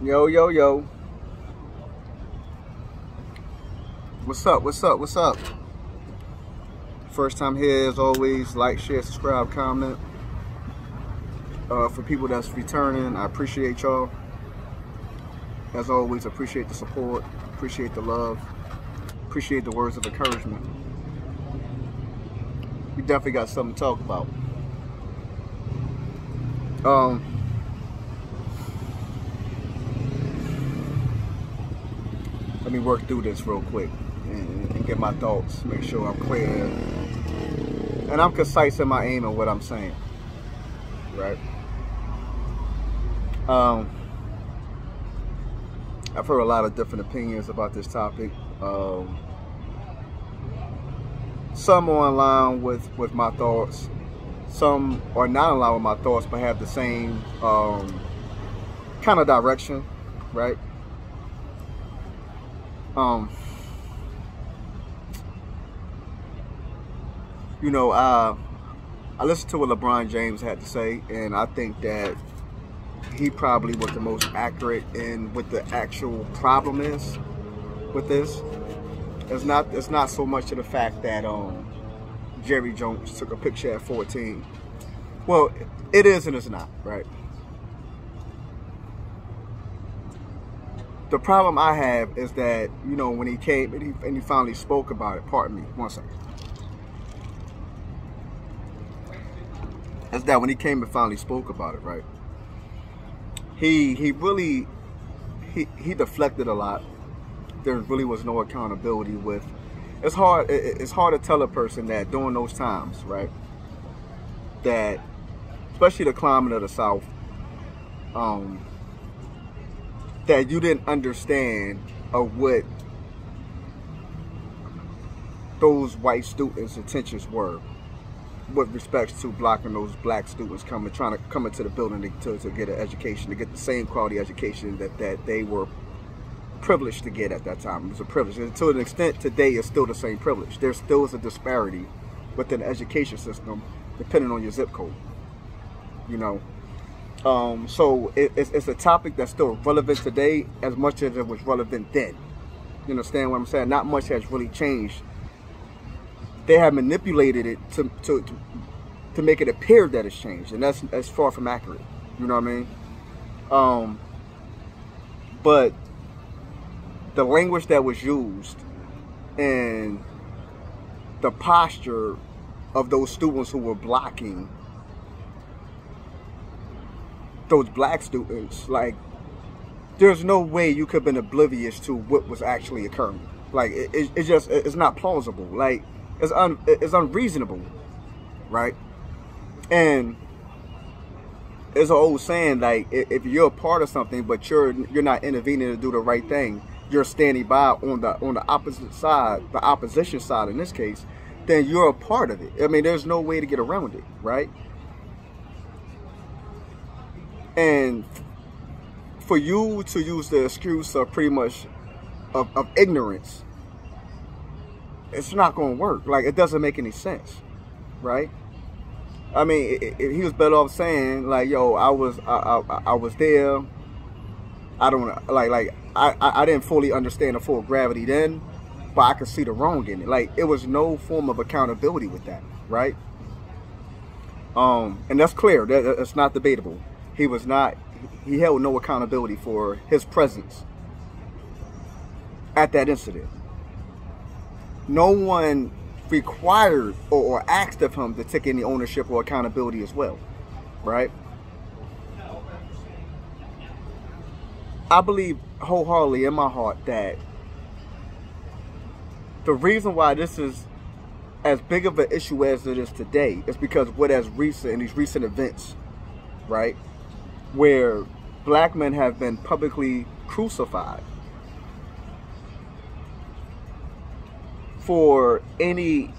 Yo, yo, yo. What's up? What's up? What's up? First time here, as always, like, share, subscribe, comment. For people that's returning, I appreciate y'all. As always, appreciate the support, appreciate the love, appreciate the words of encouragement. We definitely got something to talk about. Let me work through this real quick and get my thoughts, make sure I'm clear and I'm concise in my aim and what I'm saying, right? I've heard a lot of different opinions about this topic. Some are in line with my thoughts, some are not in line with my thoughts but have the same kind of direction, right? You know, I listened to what LeBron James had to say, and I think that he probably was the most accurate in what the actual problem is with this. It's not so much of the fact that Jerry Jones took a picture at 14. Well, it is and it's not, right? The problem I have is that, you know, when he came and he finally spoke about it, pardon me, one second. Is that when he came and finally spoke about it, right? He really deflected a lot. There really was no accountability with. It's hard to tell a person that during those times, right? That especially the climate of the South, that you didn't understand of what those white students' intentions were with respect to blocking those black students trying to come into the building to get an education, to get the same quality education that they were privileged to get at that time. It was a privilege. And to an extent, today it's still the same privilege. There still is a disparity within the education system depending on your zip code, you know. So it's a topic that's still relevant today as much as it was relevant then. You understand what I'm saying? Not much has really changed. They have manipulated it to make it appear that it's changed, and that's far from accurate. You know what I mean? But the language that was used and the posture of those students who were blocking those black students, like, there's no way you could have been oblivious to what was actually occurring. Like, it's not plausible. Like, it's unreasonable, right? And there's an old saying, like, if you're a part of something but you're not intervening to do the right thing, you're standing by on the opposite side, the opposition side in this case, then you're a part of it. I mean, there's no way to get around it, right? And for you to use the excuse of pretty much of ignorance, it's not going to work. Like, it doesn't make any sense, right? I mean, he was better off saying, like, yo, I was there. I don't like I didn't fully understand the full gravity then, but I could see the wrong in it. Like, it was no form of accountability with that, right? And that's clear. It's not debatable. He held no accountability for his presence at that incident. No one required or asked of him to take any ownership or accountability as well, right? I believe wholeheartedly in my heart that the reason why this is as big of an issue as it is today is because in these recent events, right, where black men have been publicly crucified for any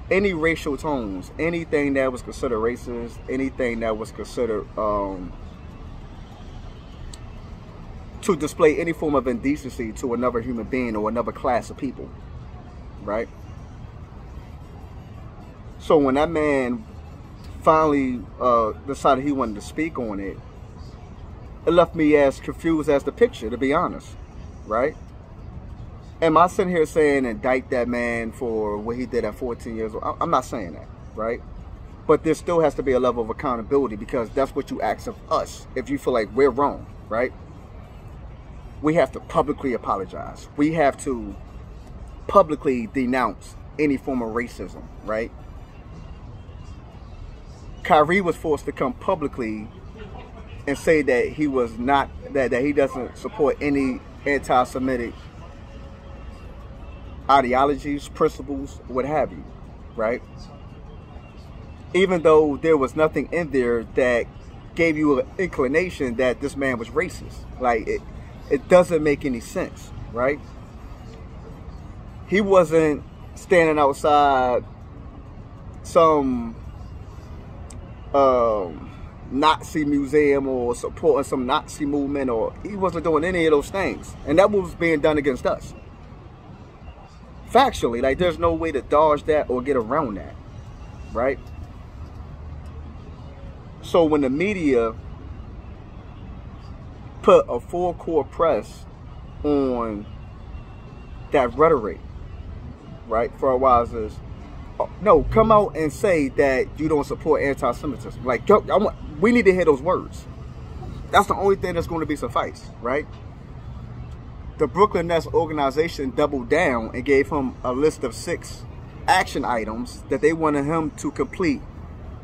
racial tones, anything that was considered racist, anything that was considered to display any form of indecency to another human being or another class of people, right? So when that man finally decided he wanted to speak on it, it left me as confused as the picture, to be honest, right? Am I sitting here saying indict that man for what he did at 14 years old? I'm not saying that, right? But there still has to be a level of accountability, because that's what you ask of us. If you feel like we're wrong, right? We have to publicly apologize. We have to publicly denounce any form of racism, right? Kyrie was forced to come publicly and say that he was not, that he doesn't support any anti-Semitic ideologies, principles, what have you, right? Even though there was nothing in there that gave you an inclination that this man was racist. Like, it doesn't make any sense, right? He wasn't standing outside some Nazi museum or supporting some Nazi movement, or he wasn't doing any of those things. And that was being done against us. Factually, like, there's no way to dodge that or get around that, right? So when the media put a full court press on that rhetoric, right, for a while, is, no, come out and say that you don't support anti-Semitism. Like, we need to hear those words. That's the only thing that's going to be suffice, right? The Brooklyn Nets organization doubled down and gave him a list of 6 action items that they wanted him to complete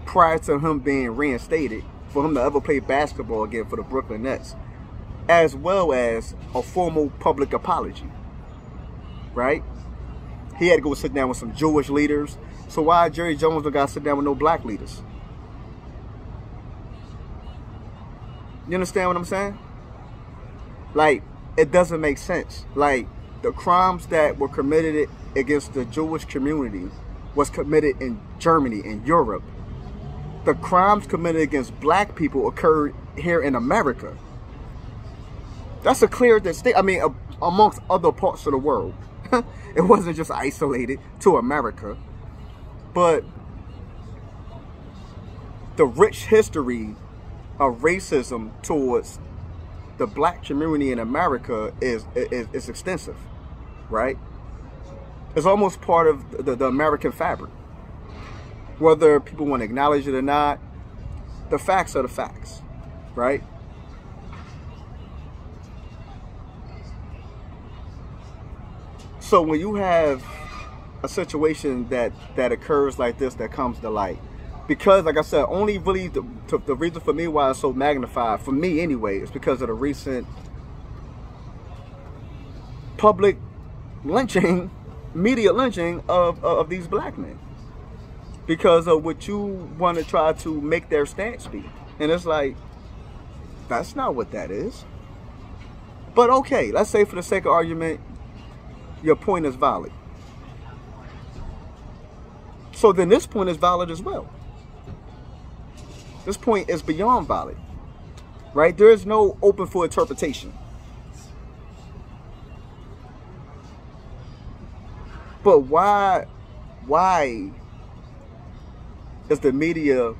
prior to him being reinstated, for him to ever play basketball again for the Brooklyn Nets, as well as a formal public apology, right? He had to go sit down with some Jewish leaders. So why Jerry Jones don't got to sit down with no black leaders? You understand what I'm saying? Like, it doesn't make sense. Like, the crimes that were committed against the Jewish community was committed in Germany, in Europe. The crimes committed against black people occurred here in America. That's a clear distinction. I mean, amongst other parts of the world. It wasn't just isolated to America. But the rich history of racism towards the black community in America is extensive, right? It's almost part of the American fabric. Whether people want to acknowledge it or not, the facts are the facts, right? So when you have a situation that occurs like this, that comes to light, because, like I said, only really the reason for me why it's so magnified, for me anyway, is because of the recent public lynching, media lynching of these black men, because of what you want to try to make their stance be. And it's like, that's not what that is. But okay, let's say for the sake of argument, your point is valid. So then this point is valid as well. This point is beyond valid, right? There is no open for interpretation. But why is the media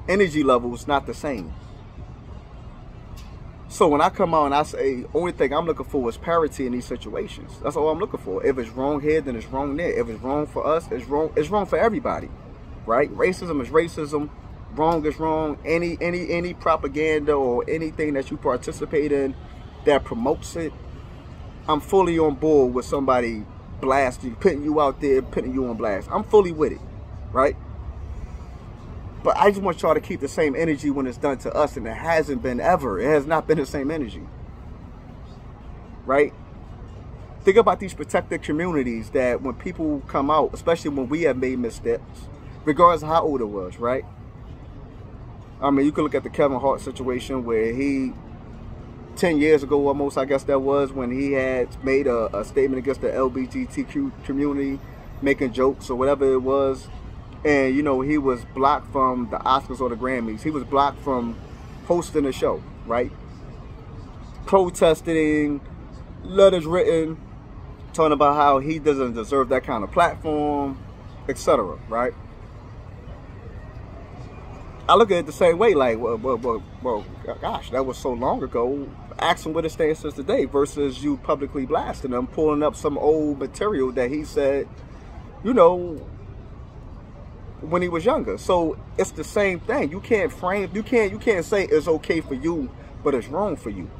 energy levels not the same? So when I come out and I say, only thing I'm looking for is parity in these situations. That's all I'm looking for. If it's wrong here, then it's wrong there. If it's wrong for us, it's wrong for everybody, right? Racism is racism. Wrong is wrong. Any propaganda or anything that you participate in that promotes it, I'm fully on board with somebody blasting, putting you out there, putting you on blast. I'm fully with it, right? But I just want y'all to keep the same energy when it's done to us, and it hasn't been ever. It has not been the same energy, right? Think about these protected communities that when people come out, especially when we have made missteps, regardless of how old it was, right? I mean, you could look at the Kevin Hart situation where he, 10 years ago almost, I guess that was, when he had made a statement against the LGBTQ community, making jokes or whatever it was. And, you know, he was blocked from the Oscars or the Grammys. He was blocked from hosting a show, right? Protesting, letters written, talking about how he doesn't deserve that kind of platform, etc., right? I look at it the same way, like, well, gosh, that was so long ago. Ask him what his stance is today versus you publicly blasting him, pulling up some old material that he said, you know, when he was younger. So it's the same thing. You can't frame, you can't say it's okay for you, but it's wrong for you.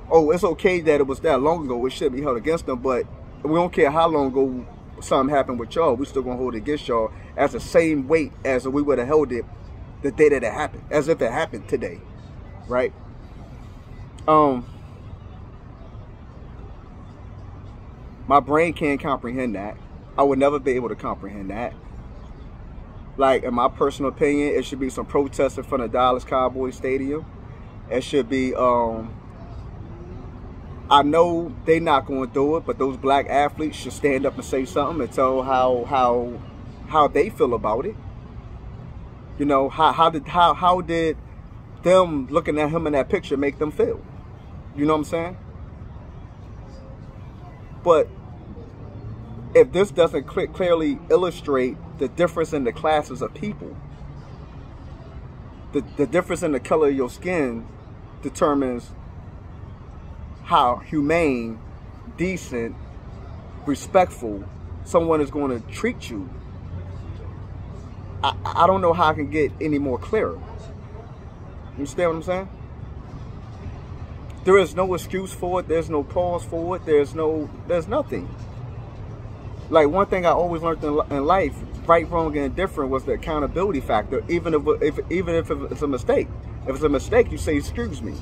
Oh, it's okay that it was that long ago, it should be held against them, but we don't care how long ago something happened with y'all, we still gonna hold it against y'all as the same weight as if we would have held it the day that it happened, as if it happened today, right? My brain can't comprehend that. I would never be able to comprehend that. Like, in my personal opinion, it should be some protests in front of Dallas Cowboys Stadium. It should be, I know they're not going to do it, but those black athletes should stand up and say something and tell how they feel about it. You know, how did them looking at him in that picture make them feel? You know what I'm saying? But if this doesn't clearly illustrate the difference in the classes of people, the difference in the color of your skin determines how humane, decent, respectful someone is going to treat you. I don't know how I can get any more clearer. You understand what I'm saying? There is no excuse for it. There's no pause for it. There's nothing. Like, one thing I always learned in life, right, wrong, and indifferent, was the accountability factor. Even if it's a mistake. If it's a mistake, you say, excuse me.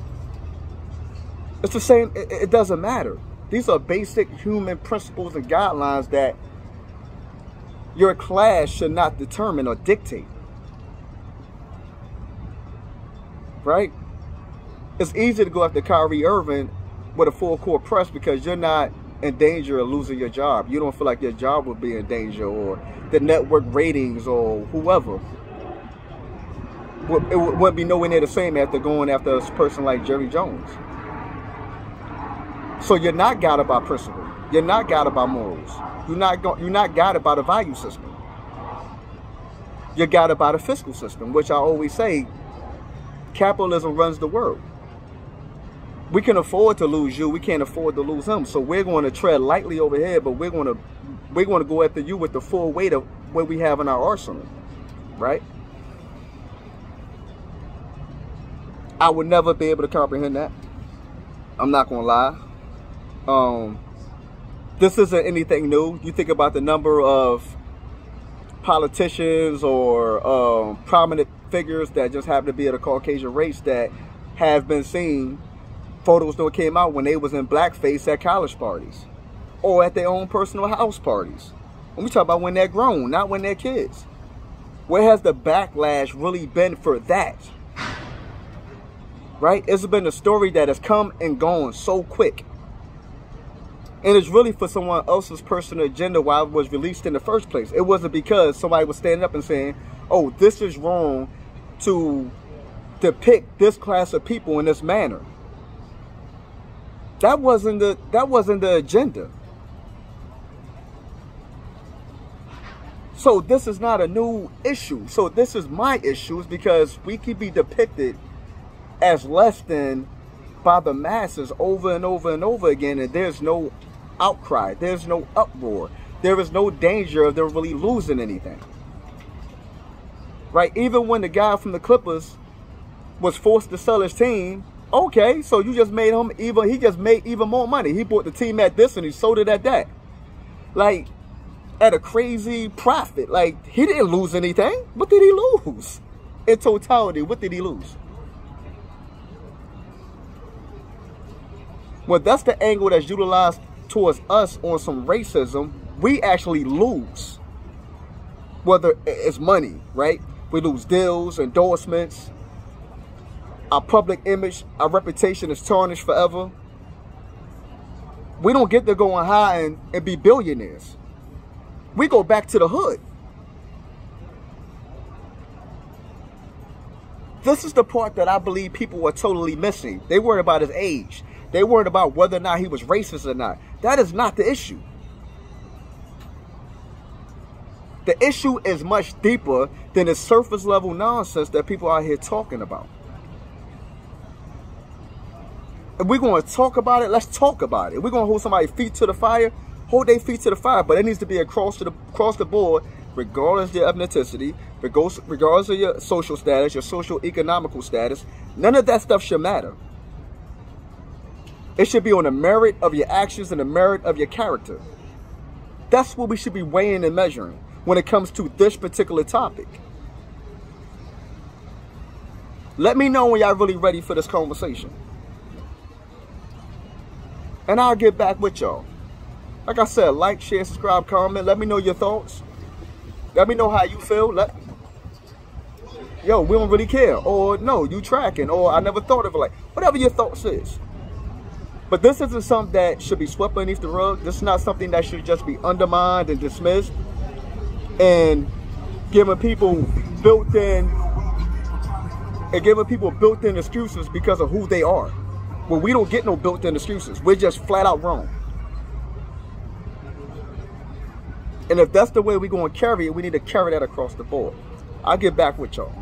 It's the same. It doesn't matter. These are basic human principles and guidelines that your class should not determine or dictate. Right? It's easy to go after Kyrie Irving with a full court press because you're not in danger of losing your job. You don't feel like your job would be in danger, or the network ratings, or whoever. It wouldn't be nowhere near the same after going after a person like Jerry Jones. So you're not guided by principle. You're not guided by morals. You're not guided by the value system. You're guided by the fiscal system, which I always say, capitalism runs the world. We can afford to lose you. We can't afford to lose him. So we're going to tread lightly over here, but we're going to go after you with the full weight of what we have in our arsenal, right? I would never be able to comprehend that. I'm not going to lie. This isn't anything new. You think about the number of politicians or prominent figures that just happen to be of the Caucasian race that have been seen, photos that came out when they was in blackface at college parties or at their own personal house parties. And we talk about when they're grown, not when they're kids. Where has the backlash really been for that? Right? It's been a story that has come and gone so quick. And it's really for someone else's personal agenda why it was released in the first place. It wasn't because somebody was standing up and saying, oh, this is wrong to depict this class of people in this manner. That wasn't the agenda. So this is not a new issue. So this is my issue, is because we can be depicted as less than by the masses over and over and over again, and there's no outcry, there's no uproar, there is no danger of them really losing anything. Right? Even when the guy from the Clippers was forced to sell his team, okay, so you just made him he just made even more money. He bought the team at this and he sold it at that. Like, at a crazy profit. Like, he didn't lose anything. What did he lose? In totality, what did he lose? Well, that's the angle that's utilized towards us on some racism. We actually lose. Whether it's money, right? We lose deals, endorsements. Our public image, our reputation is tarnished forever. We don't get to go on high and be billionaires. We go back to the hood. This is the part that I believe people are totally missing. They worried about his age. They worried about whether or not he was racist or not. That is not the issue. The issue is much deeper than the surface level nonsense that people out here talking about. If we're going to talk about it, let's talk about it. If we're going to hold somebody's feet to the fire, hold their feet to the fire. But it needs to be across the board, regardless of your ethnicity, regardless of your social status, your social economical status. None of that stuff should matter. It should be on the merit of your actions and the merit of your character. That's what we should be weighing and measuring when it comes to this particular topic. Let me know when y'all really ready for this conversation. And I'll get back with y'all. Like I said, like, share, subscribe, comment. Let me know your thoughts. Let me know how you feel. Yo, we don't really care. Or no, you tracking. Or I never thought of it. Like, whatever your thoughts is. But this isn't something that should be swept beneath the rug. This is not something that should just be undermined and dismissed and giving people built-in excuses because of who they are. Well, we don't get no built-in excuses. We're just flat out wrong. And if that's the way we're going to carry it, we need to carry that across the board. I'll get back with y'all.